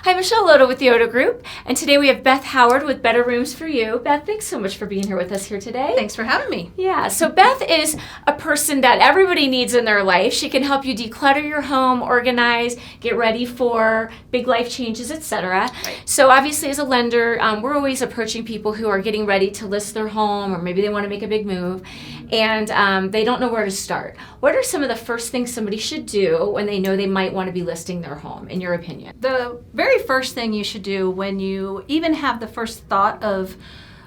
Hi, Michelleoddo with the Oddo Group, and today we have Beth Howard with Better Rooms for You. Beth, thanks so much for being here with us here today. Thanks for having me. Yeah, so Beth is a person that everybody needs in their life. She can help you declutter your home, organize, get ready for big life changes, etc. Right. So obviously as a lender, we're always approaching people who are getting ready to list their home, or maybe they want to make a big move, and they don't know where to start. What are some of the first things somebody should do when they know they might want to be listing their home, in your opinion? The very first thing you should do when you even have the first thought of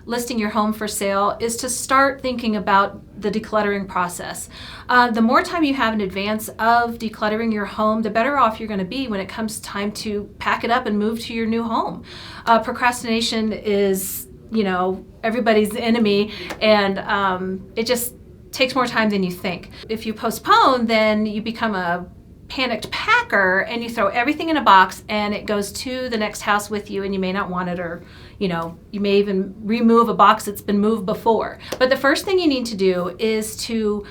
listing your home for sale is to start thinking about the decluttering process. The more time you have in advance of decluttering your home, the better off you're going to be when it comes time to pack it up and move to your new home. Procrastination is, everybody's enemy, and it just takes more time than you think. If you postpone, then you become a panicked packer and you throw everything in a box and it goes to the next house with you, and you may not want it, or you may even remove a box that's been moved before. But the first thing you need to do is to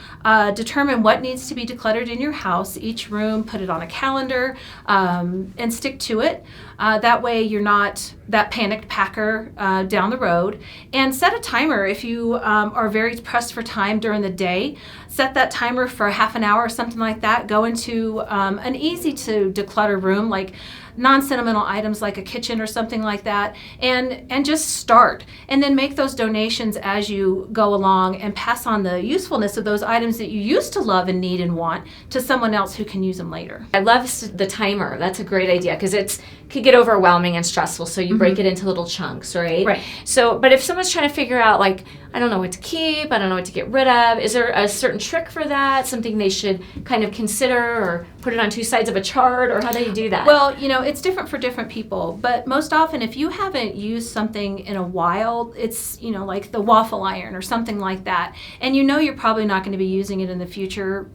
determine what needs to be decluttered in your house, each room, put it on a calendar, and stick to it. That way you're not that panicked packer down the road. And set a timer. If you are very pressed for time during the day, set that timer for half an hour or something like that. Go into an easy to declutter room, like non-sentimental items like a kitchen or something like that, and just start, and then make those donations as you go along and pass on the usefulness of those items that you used to love and need and want to someone else who can use them later. I love the timer. That's a great idea, because it could get overwhelming and stressful, so you break it into little chunks, right? Right. So, but if someone's trying to figure out, like, I don't know what to keep, I don't know what to get rid of, is there a certain trick for that? Something they should kind of consider, or put it on two sides of a chart, or how do you do that? Well, it's different for different people, but most often if you haven't used something in a while, it's, like the waffle iron or something like that, and you're probably not going to be using it in the future,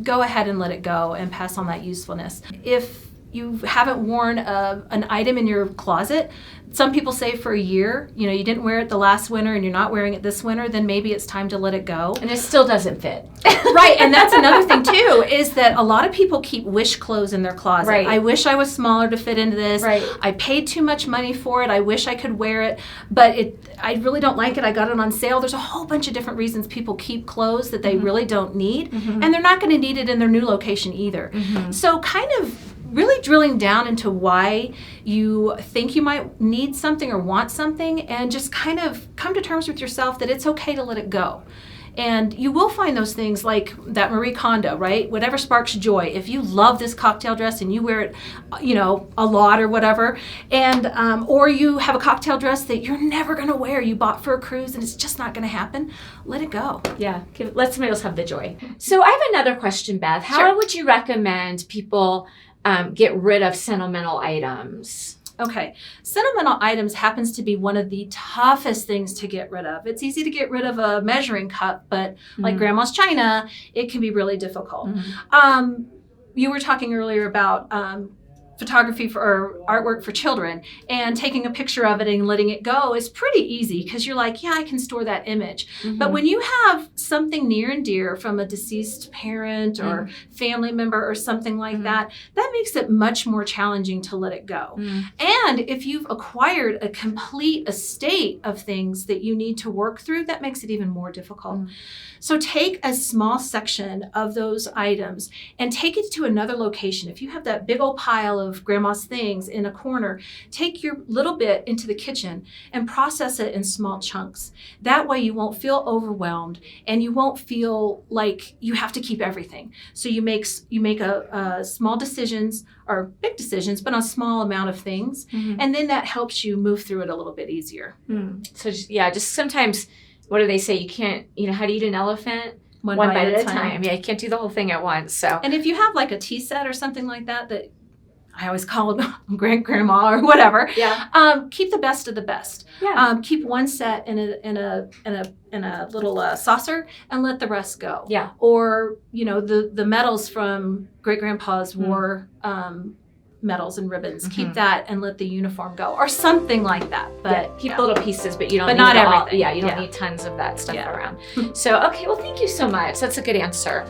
go ahead and let it go and pass on that usefulness. If you haven't worn an item in your closet, some people say for a year, you didn't wear it the last winter and you're not wearing it this winter, then maybe it's time to let it go. And it still doesn't fit. Right, and that's another thing too, is that a lot of people keep wish clothes in their closet. Right. I wish I was smaller to fit into this. Right. I paid too much money for it. I wish I could wear it, but I really don't like it. I got it on sale. There's a whole bunch of different reasons people keep clothes that they really don't need, and they're not going to need it in their new location either. So kind of really drilling down into why you think you might need something or want something, and just kind of come to terms with yourself that it's okay to let it go. And you will find those things like that Marie Kondo, right? Whatever sparks joy. If you love this cocktail dress and you wear it, a lot or whatever, and or you have a cocktail dress that you're never going to wear, you bought for a cruise and it's just not going to happen, let it go. Yeah, let somebody else have the joy. So I have another question, Beth. How would you recommend people get rid of sentimental items? Okay, sentimental items happens to be one of the toughest things to get rid of. It's easy to get rid of a measuring cup, but like grandma's china, it can be really difficult. You were talking earlier about photography or artwork for children, and taking a picture of it and letting it go is pretty easy, because you're like, yeah, I can store that image. But when you have something near and dear from a deceased parent or family member or something like that makes it much more challenging to let it go. And if you've acquired a complete estate of things that you need to work through, that makes it even more difficult. So take a small section of those items and take it to another location. If you have that big old pile of grandma's things in a corner, take your little bit into the kitchen and process it in small chunks. That way you won't feel overwhelmed, and you won't feel like you have to keep everything. So you make a small decisions, or big decisions, but on a small amount of things, and then that helps you move through it a little bit easier. So just sometimes, what do they say? You can't, how to eat an elephant? One bite at a time. Yeah, you can't do the whole thing at once. So, and if you have like a tea set or something like that I always call them grandma or whatever. Yeah. Keep the best of the best. Yeah. Keep one set in a little saucer and let the rest go. Yeah. Or the medals from great grandpa's war medals and ribbons. Keep that and let the uniform go, or something like that. But keep little pieces, but you don't. But need not all, everything. Yeah, you don't need tons of that stuff around. So okay, well, thank you so much. That's a good answer.